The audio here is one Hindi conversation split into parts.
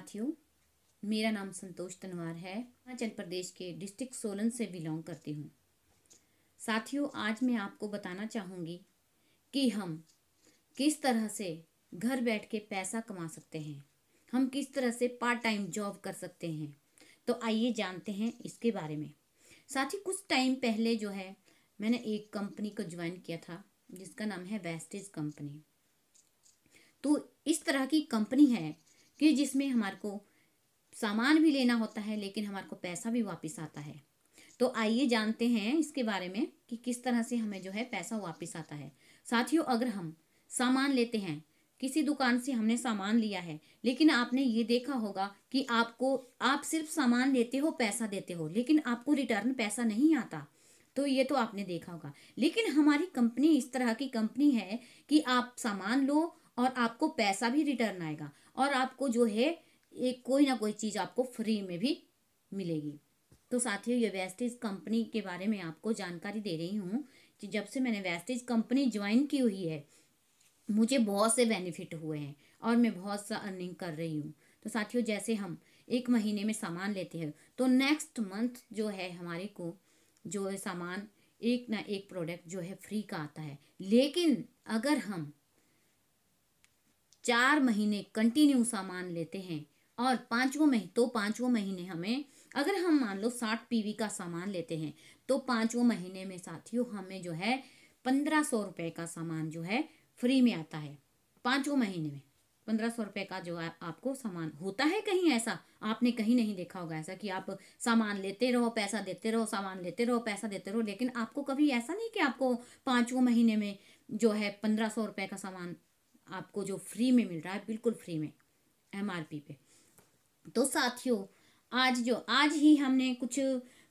साथियों, मेरा नाम संतोष तनवार है। हिमाचल प्रदेश के डिस्ट्रिक्ट सोलन से बिलोंग करती हूँ। साथियों, आज मैं आपको बताना चाहूँगी कि हम किस तरह से घर बैठ के पैसा कमा सकते हैं, हम किस तरह से पार्ट टाइम जॉब कर सकते हैं। तो आइए जानते हैं इसके बारे में। साथियों, कुछ टाइम पहले जो है मैंने एक कंपनी को ज्वाइन किया था जिसका नाम है वेस्टेज कंपनी। तो इस तरह की कंपनी है कि जिसमें हमारे को सामान भी लेना होता है लेकिन हमारे को पैसा भी वापस आता है। तो आइए जानते हैं इसके बारे में कि किस तरह से हमें जो है पैसा वापस आता है। साथियों, अगर हम सामान लेते हैं, किसी दुकान से हमने सामान लिया है, लेकिन आपने ये देखा होगा कि आप सिर्फ सामान लेते हो, पैसा देते हो, लेकिन आपको रिटर्न पैसा नहीं आता। तो ये तो आपने देखा होगा। लेकिन हमारी कंपनी इस तरह की कंपनी है कि आप सामान लो और आपको पैसा भी रिटर्न आएगा और आपको जो है एक कोई ना कोई चीज़ आपको फ्री में भी मिलेगी। तो साथियों, ये वेस्टेज कंपनी के बारे में आपको जानकारी दे रही हूँ कि जब से मैंने वेस्टेज कंपनी ज्वाइन की हुई है मुझे बहुत से बेनिफिट हुए हैं और मैं बहुत सा अर्निंग कर रही हूँ। तो साथियों, जैसे हम एक महीने में सामान लेते हैं तो नेक्स्ट मंथ जो है हमारे को जो है सामान एक ना एक प्रोडक्ट जो है फ्री का आता है। लेकिन अगर हम 4 महीने कंटिन्यू सामान लेते हैं और पांचवों महीने हमें, अगर हम मान लो 60 पीवी का सामान लेते हैं तो पांचवों महीने में साथियों हमें जो है 1500 रुपये का सामान जो है फ्री में आता है। पांचवों महीने में 1500 रुपये का जो है आपको सामान होता है। कहीं ऐसा आपने कहीं नहीं देखा होगा ऐसा कि आप सामान लेते रहो पैसा देते रहो, सामान लेते रहो पैसा देते रहो, लेकिन आपको कभी ऐसा नहीं कि आपको पांचवों महीने में जो है 1500 रुपये का सामान आपको जो फ्री में मिल रहा है, बिल्कुल फ्री में MRP पे। तो साथियों, आज ही हमने कुछ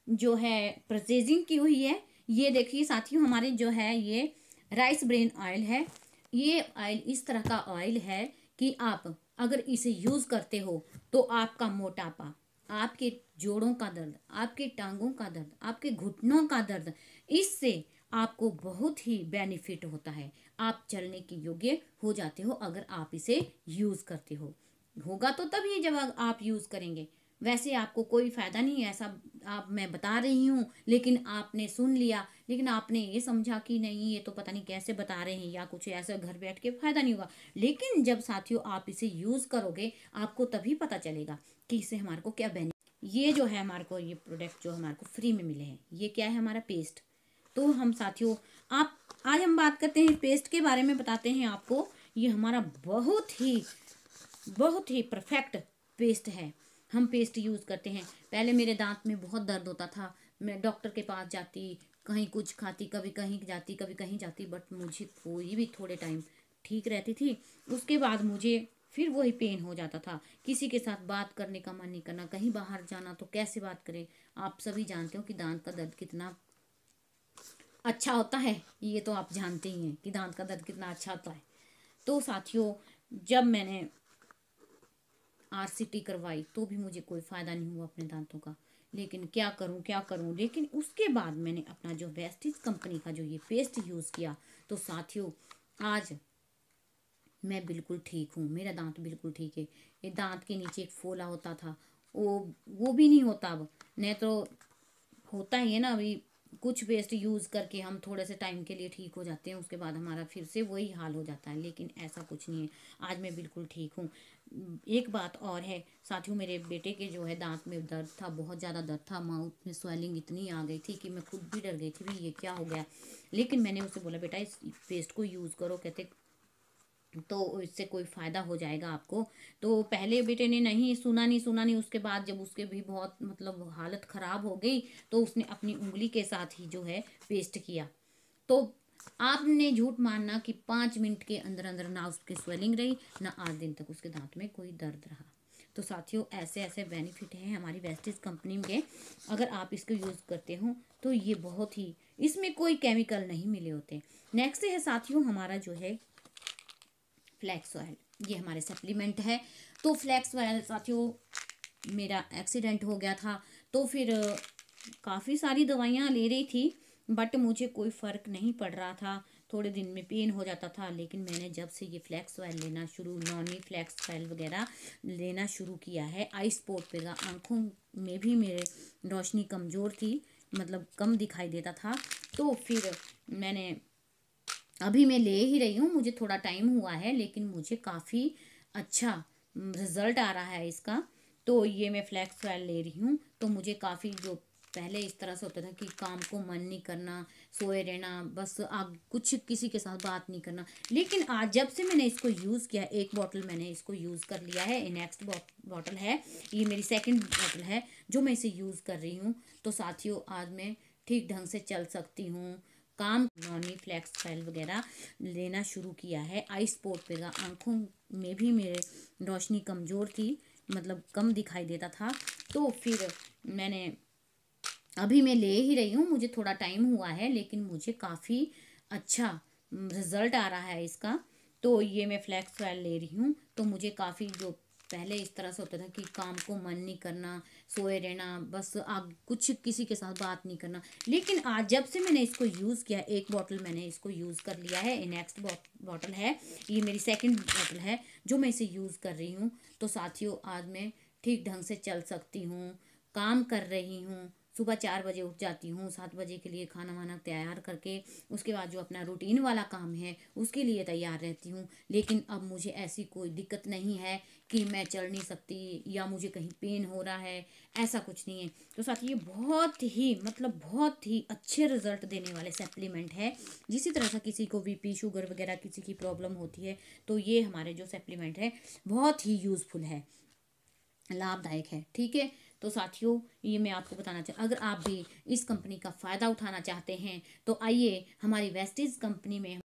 जो है परचेजिंग की हुई है। ये देखिए साथियों, हमारे जो है ये राइस ब्रेन ऑयल है। ये ऑयल इस तरह का ऑयल है कि आप अगर इसे यूज़ करते हो तो आपका मोटापा, आपके जोड़ों का दर्द, आपके टांगों का दर्द, आपके घुटनों का दर्द, इससे आपको बहुत ही बेनिफिट होता है। आप चलने के योग्य हो जाते हो अगर आप इसे यूज़ करते हो। होगा तो तभी जब आप यूज़ करेंगे, वैसे आपको कोई फ़ायदा नहीं है ऐसा। आप मैं बता रही हूँ लेकिन आपने सुन लिया, लेकिन आपने ये समझा कि नहीं ये तो पता नहीं कैसे बता रहे हैं या कुछ ऐसा, घर बैठ के फ़ायदा नहीं होगा। लेकिन जब साथियों आप इसे यूज़ करोगे आपको तभी पता चलेगा कि इससे हमारे को क्या बेनिफिट। ये जो है हमारे को ये प्रोडक्ट जो हमारे को फ्री में मिले हैं, ये क्या है हमारा पेस्ट। तो हम साथियों आज हम बात करते हैं पेस्ट के बारे में, बताते हैं आपको। ये हमारा बहुत ही परफेक्ट पेस्ट है। हम पेस्ट यूज़ करते हैं। पहले मेरे दांत में बहुत दर्द होता था, मैं डॉक्टर के पास जाती, कहीं कुछ खाती, कभी कहीं जाती कभी कहीं जाती, बट मुझे कोई भी थोड़े टाइम ठीक रहती थी। उसके बाद मुझे फिर वही पेन हो जाता था। किसी के साथ बात करने का मन नहीं करना, कहीं बाहर जाना तो कैसे बात करें। आप सभी जानते हो कि दांत का दर्द कितना अच्छा होता है, ये तो आप जानते ही हैं कि दांत का दर्द कितना अच्छा होता है। तो साथियों, जब मैंने RCT करवाई तो भी मुझे कोई फ़ायदा नहीं हुआ अपने दांतों का। लेकिन क्या करूं। लेकिन उसके बाद मैंने अपना जो वेस्टेज कंपनी का जो ये पेस्ट यूज़ किया तो साथियों आज मैं बिल्कुल ठीक हूँ। मेरा दांत बिल्कुल ठीक है। ये दांत के नीचे एक फोला होता था, वो भी नहीं होता अब। नहीं तो होता ही है ना, अभी कुछ पेस्ट यूज़ करके हम थोड़े से टाइम के लिए ठीक हो जाते हैं, उसके बाद हमारा फिर से वही हाल हो जाता है। लेकिन ऐसा कुछ नहीं है, आज मैं बिल्कुल ठीक हूँ। एक बात और है साथियों, मेरे बेटे के जो है दांत में दर्द था, बहुत ज़्यादा दर्द था, माउथ में स्वेलिंग इतनी आ गई थी कि मैं खुद भी डर गई थी भी ये क्या हो गया। लेकिन मैंने उससे बोला बेटा इस पेस्ट को यूज़ करो, कहते तो इससे कोई फ़ायदा हो जाएगा आपको। तो पहले बेटे ने नहीं सुना, उसके बाद जब उसके भी बहुत मतलब हालत ख़राब हो गई तो उसने अपनी उंगली के साथ ही जो है पेस्ट किया। तो आपने झूठ मानना कि 5 मिनट के अंदर अंदर ना उसकी स्वेलिंग रही, ना 8 दिन तक उसके दांत में कोई दर्द रहा। तो साथियों ऐसे ऐसे बेनिफिट हैं हमारी वेस्टेज कंपनी के। अगर आप इसको यूज़ करते हो तो ये बहुत ही, इसमें कोई केमिकल नहीं मिले होते। नेक्स्ट है साथियों हमारा जो है फ्लैक्स ऑयल, ये हमारे सप्लीमेंट है। तो फ्लैक्स ऑयल साथियों मेरा एक्सीडेंट हो गया था तो फिर काफ़ी सारी दवाइयाँ ले रही थी बट मुझे कोई फ़र्क नहीं पड़ रहा था। थोड़े दिन में पेन हो जाता था, लेकिन मैंने जब से ये फ्लैक्स ऑयल लेना शुरू, नॉनी फ्लैक्स ऑयल वगैरह लेना शुरू किया है, आई स्पॉट पे आँखों में भी मेरे रोशनी कमज़ोर थी, मतलब कम दिखाई देता था। तो फिर मैंने अभी मैं ले ही रही हूँ, मुझे थोड़ा टाइम हुआ है, लेकिन मुझे काफ़ी अच्छा रिजल्ट आ रहा है इसका। तो ये मैं फ्लैक्स ऑयल ले रही हूँ, तो मुझे काफ़ी जो पहले इस तरह से होता था कि काम को मन नहीं करना, सोए रहना, बस आग कुछ किसी के साथ बात नहीं करना, लेकिन आज जब से मैंने इसको यूज़ किया, एक बॉटल मैंने इसको यूज़ कर लिया है, नेक्स्ट बॉटल है, ये मेरी सेकंड बॉटल है जो मैं इसे यूज़ कर रही हूँ। तो साथियों आज मैं ठीक ढंग से चल सकती हूँ, काम नॉनी फ्लैक्स ऑयल वगैरह लेना शुरू किया है, आई स्पॉट पे आँखों में भी मेरे रोशनी कमज़ोर थी, मतलब कम दिखाई देता था। तो फिर मैंने अभी मैं ले ही रही हूँ, मुझे थोड़ा टाइम हुआ है, लेकिन मुझे काफ़ी अच्छा रिजल्ट आ रहा है इसका। तो ये मैं फ्लैक्स ऑयल ले रही हूँ, तो मुझे काफ़ी जो पहले इस तरह से होता था कि काम को मन नहीं करना, सोए रहना, बस आग कुछ किसी के साथ बात नहीं करना, लेकिन आज जब से मैंने इसको यूज़ किया, एक बॉटल मैंने इसको यूज़ कर लिया है, नेक्स्ट बॉटल है, ये मेरी सेकंड बॉटल है जो मैं इसे यूज़ कर रही हूँ। तो साथियों आज मैं ठीक ढंग से चल सकती हूँ, काम कर रही हूँ, सुबह 4 बजे उठ जाती हूँ, 7 बजे के लिए खाना वाना तैयार करके उसके बाद जो अपना रूटीन वाला काम है उसके लिए तैयार रहती हूँ। लेकिन अब मुझे ऐसी कोई दिक्कत नहीं है कि मैं चल नहीं सकती या मुझे कहीं पेन हो रहा है, ऐसा कुछ नहीं है। तो साथ ये बहुत ही मतलब बहुत ही अच्छे रिजल्ट देने वाले सप्लीमेंट है। जिसी तरह से किसी को बीपी शुगर वगैरह किसी की प्रॉब्लम होती है, तो ये हमारे जो सप्लीमेंट है बहुत ही यूज़फुल है, लाभदायक है। ठीक है, तो साथियों ये मैं आपको बताना अगर आप भी इस कंपनी का फ़ायदा उठाना चाहते हैं तो आइए हमारी वेस्टीज कंपनी में